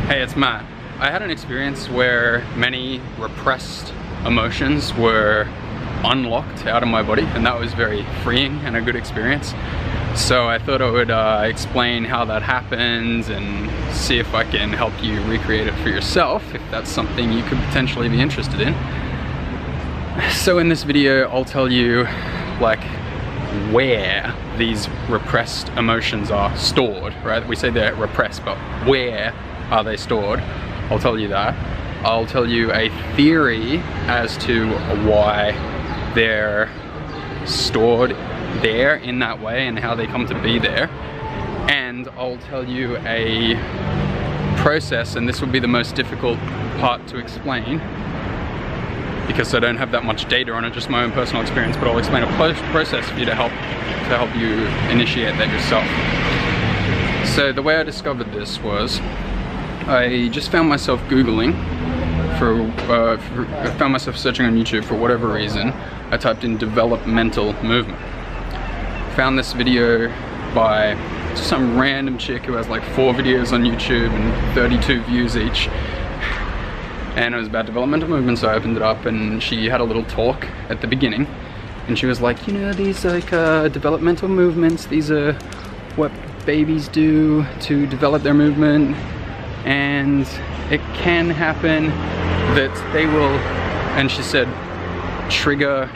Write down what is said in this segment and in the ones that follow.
Hey, it's Matt. I had an experience where many repressed emotions were unlocked out of my body, and that was very freeing and a good experience. So I thought I would explain how that happens and see if I can help you recreate it for yourself, if that's something you could potentially be interested in. So in this video, I'll tell you like where these repressed emotions are stored, right? We say they're repressed, but where are they stored? I'll tell you that. I'll tell you a theory as to why they're stored there in that way and how they come to be there. And I'll tell you a process, and this will be the most difficult part to explain because I don't have that much data on it, just my own personal experience, but I'll explain a process for you to help you initiate that yourself. So the way I discovered this was I just found myself Googling I found myself searching on YouTube for whatever reason. I typed in developmental movement. Found this video by just some random chick who has like 4 videos on YouTube and 32 views each. And it was about developmental movement, so I opened it up and she had a little talk at the beginning. And she was like, you know, these like developmental movements, these are what babies do to develop their movement. And it can happen that they will, and she said, trigger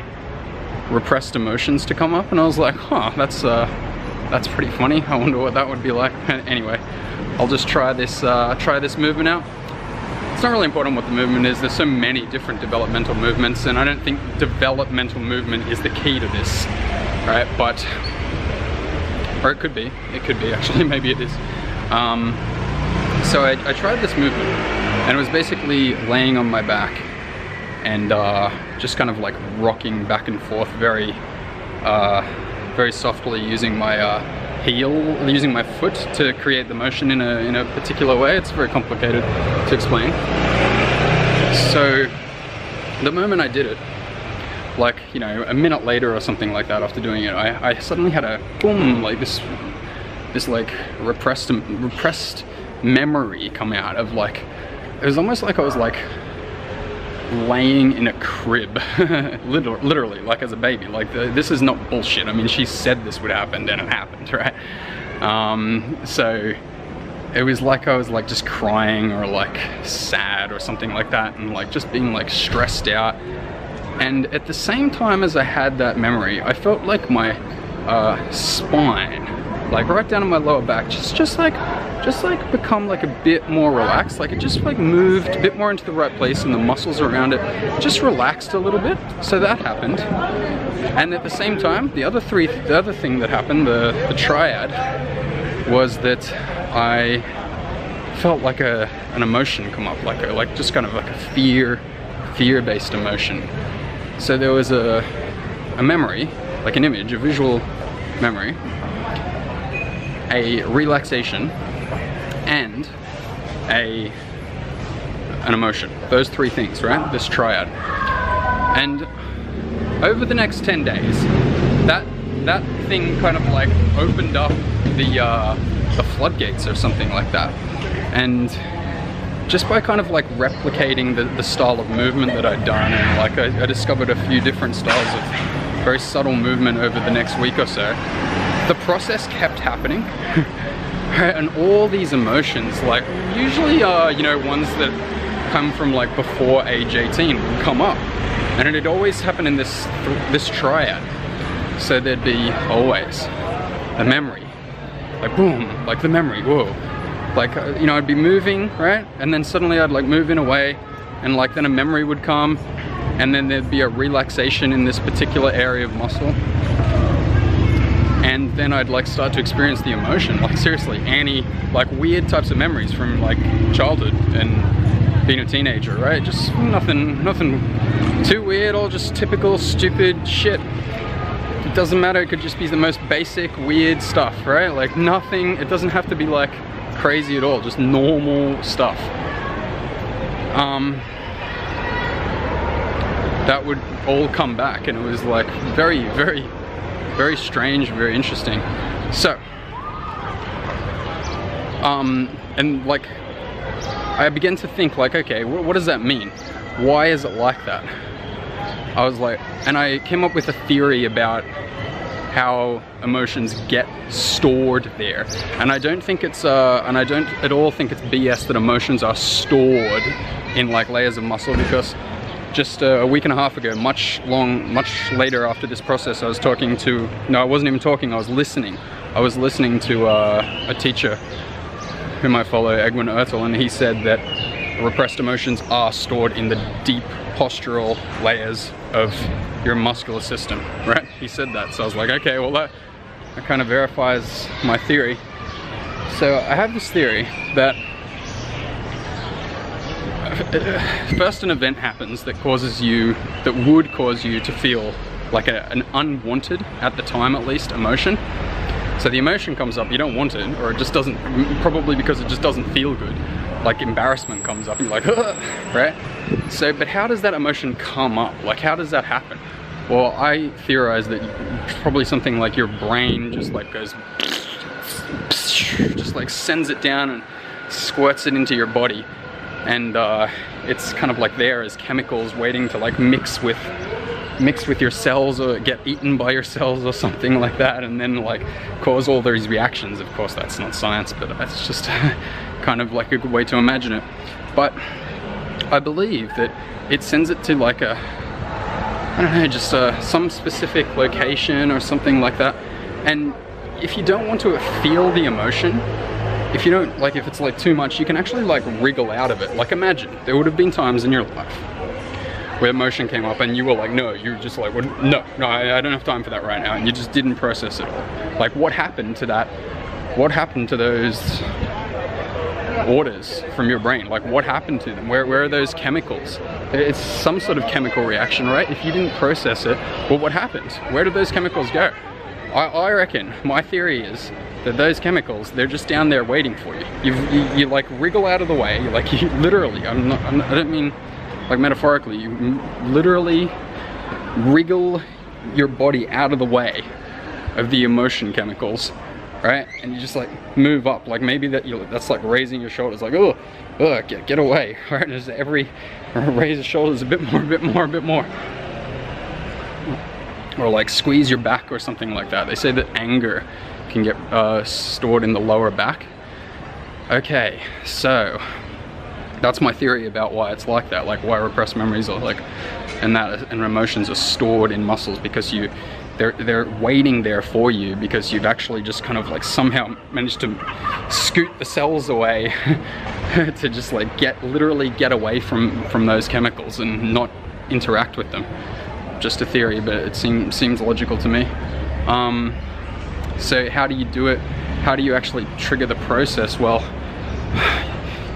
repressed emotions to come up. And I was like, huh, that's pretty funny. I wonder what that would be like. Anyway, I'll just try this movement out. It's not really important what the movement is. There's so many different developmental movements, and I don't think developmental movement is the key to this, right? But, or it could be actually, maybe it is. So I tried this movement, and it was basically laying on my back and just kind of like rocking back and forth very softly using my using my foot to create the motion in a particular way. It's very complicated to explain. So the moment I did it, like, you know, a minute later or something like that after doing it, I suddenly had a boom, like this like repressed memory come out of, like, it was almost like I was like laying in a crib, literally, like as a baby. Like this is not bullshit. I mean, she said this would happen, and it happened, right? So it was like I was like just crying or like sad or something like that, and like just being like stressed out. And at the same time as I had that memory, I felt like my spine, like right down in my lower back, just like become like a bit more relaxed. Like it just like moved a bit more into the right place, and the muscles around it just relaxed a little bit. So that happened. And at the same time, the other thing that happened, the triad, was that I felt like an emotion come up, like just kind of like a fear-based emotion. So there was a memory, like an image, a visual memory, a relaxation, and an emotion. Those 3 things, right? This triad. And over the next 10 days, that thing kind of like opened up the floodgates or something like that. And just by kind of like replicating the style of movement that I'd done, and like I discovered a few different styles of very subtle movement over the next week or so, the process kept happening. And all these emotions, like usually you know, ones that come from like before age 18 would come up, and it'd always happen in this triad. So there'd be always a memory, like boom, like the memory, whoa, like you know, I'd be moving, right, and then suddenly I'd like move in a way, and like then a memory would come, and then there'd be a relaxation in this particular area of muscle. And then I'd like start to experience the emotion, like seriously, like weird types of memories from like childhood and being a teenager, right? Just nothing too weird, all just typical stupid shit. It doesn't matter, it could just be the most basic weird stuff, right? Like nothing, it doesn't have to be like crazy at all, just normal stuff. That would all come back, and it was like very strange, very interesting. So and like I began to think like, okay, what does that mean? Why is it like that? I was like, and I came up with a theory about how emotions get stored there. And I don't think it's, and I don't at all think it's BS that emotions are stored in like layers of muscle, because just a week and a half ago, much later after this process, I was talking to, no, I wasn't even talking, I was listening. I was listening to a teacher whom I follow, Egwin Ertel, and he said that repressed emotions are stored in the deep postural layers of your muscular system, right? He said that, so I was like, okay, well that kind of verifies my theory. So I have this theory that first an event happens that causes you, that would cause you to feel like an unwanted, at the time at least, emotion. So the emotion comes up, you don't want it, or it just doesn't, probably because it just doesn't feel good. Like embarrassment comes up and you're like, ugh, right? So, but how does that emotion come up? Like, how does that happen? Well, I theorize that probably something like your brain just like goes, just like sends it down and squirts it into your body. And it's kind of like there as chemicals waiting to like mix with your cells or get eaten by your cells or something like that, and then like cause all those reactions. Of course that's not science, but that's just kind of like a good way to imagine it. But I believe that it sends it to like a, I don't know, just some specific location or something like that. And if you don't want to feel the emotion, if you don't, like if it's like too much, you can actually like wriggle out of it. Like imagine, there would have been times in your life where emotion came up and you were like, no, you just like, no, I don't have time for that right now, and you just didn't process it all. Like what happened to that? What happened to those orders from your brain? Like what happened to them? Where are those chemicals? It's some sort of chemical reaction, right? If you didn't process it, well, what happened? Where did those chemicals go? I reckon, my theory is that those chemicals, they're just down there waiting for you. You like wriggle out of the way, like you literally, I don't mean like metaphorically, you literally wriggle your body out of the way of the emotion chemicals, right? And you just like move up, like maybe that's like raising your shoulders, like, oh, get away, right? And just every raise the shoulders a bit more, a bit more, a bit more. Or like squeeze your back or something like that. They say that anger can get stored in the lower back. Okay, so that's my theory about why it's like that, like why repressed memories are like, and emotions are stored in muscles, because they're waiting there for you, because you've actually just kind of like somehow managed to scoot the cells away to just like literally get away from those chemicals and not interact with them. Just a theory, but it seems logical to me. So how do you do it? How do you actually trigger the process? Well,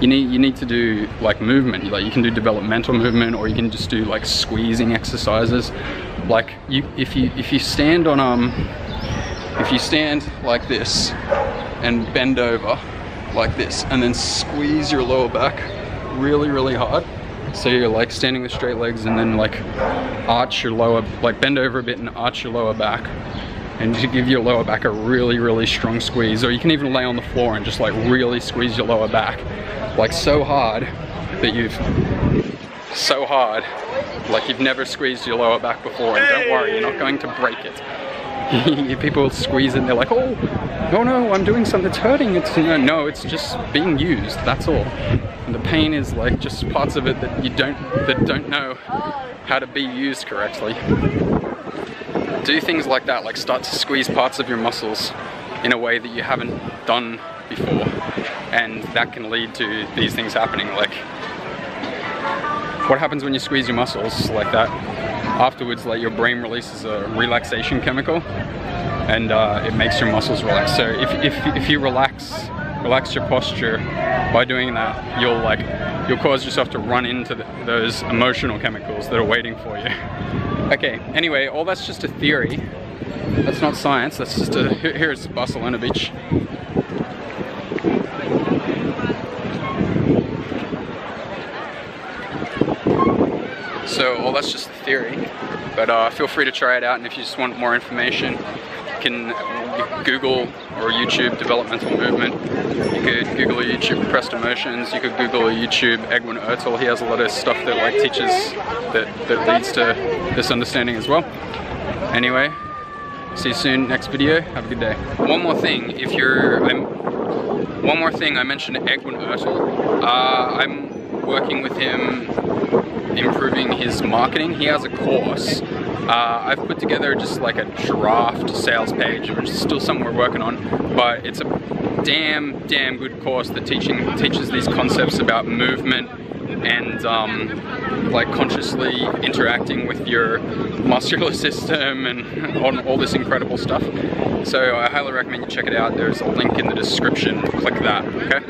you need to do like movement. Like you can do developmental movement, or you can just do like squeezing exercises. Like if you stand on if you stand like this and bend over like this, and then squeeze your lower back really hard. So you're like standing with straight legs, and then like arch your lower, like bend over a bit and arch your lower back, and you give your lower back a really strong squeeze. Or you can even lay on the floor and just like really squeeze your lower back, like so hard that like you've never squeezed your lower back before. And don't worry, you're not going to break it. People squeeze it and they're like, oh no, I'm doing something, it's hurting. It's no, it's just being used, that's all. And the pain is like just parts of it that don't know how to be used correctly. Do things like that, like start to squeeze parts of your muscles in a way that you haven't done before, and that can lead to these things happening. Like what happens when you squeeze your muscles like that? Afterwards, like your brain releases a relaxation chemical, and it makes your muscles relax. So if you relax your posture by doing that, you'll cause yourself to run into those emotional chemicals that are waiting for you. Okay, anyway, all that's just a theory. That's not science, that's just here's Barcelona Beach. So all that's just a theory, but feel free to try it out, and if you just want more information, you can Google or YouTube Developmental Movement. You could Google a YouTube Repressed Emotions. You could Google a YouTube Edwin Ertel. He has a lot of stuff that like teaches that leads to this understanding as well. Anyway, see you soon. Next video. Have a good day. One more thing. I mentioned Edwin Ertel. I'm working with him, improving his marketing. He has a course. I've put together just like a draft sales page, which is still something we're working on, but it's a damn good course that teaches these concepts about movement and like consciously interacting with your muscular system and on all this incredible stuff. So I highly recommend you check it out. There's a link in the description. Click that, okay?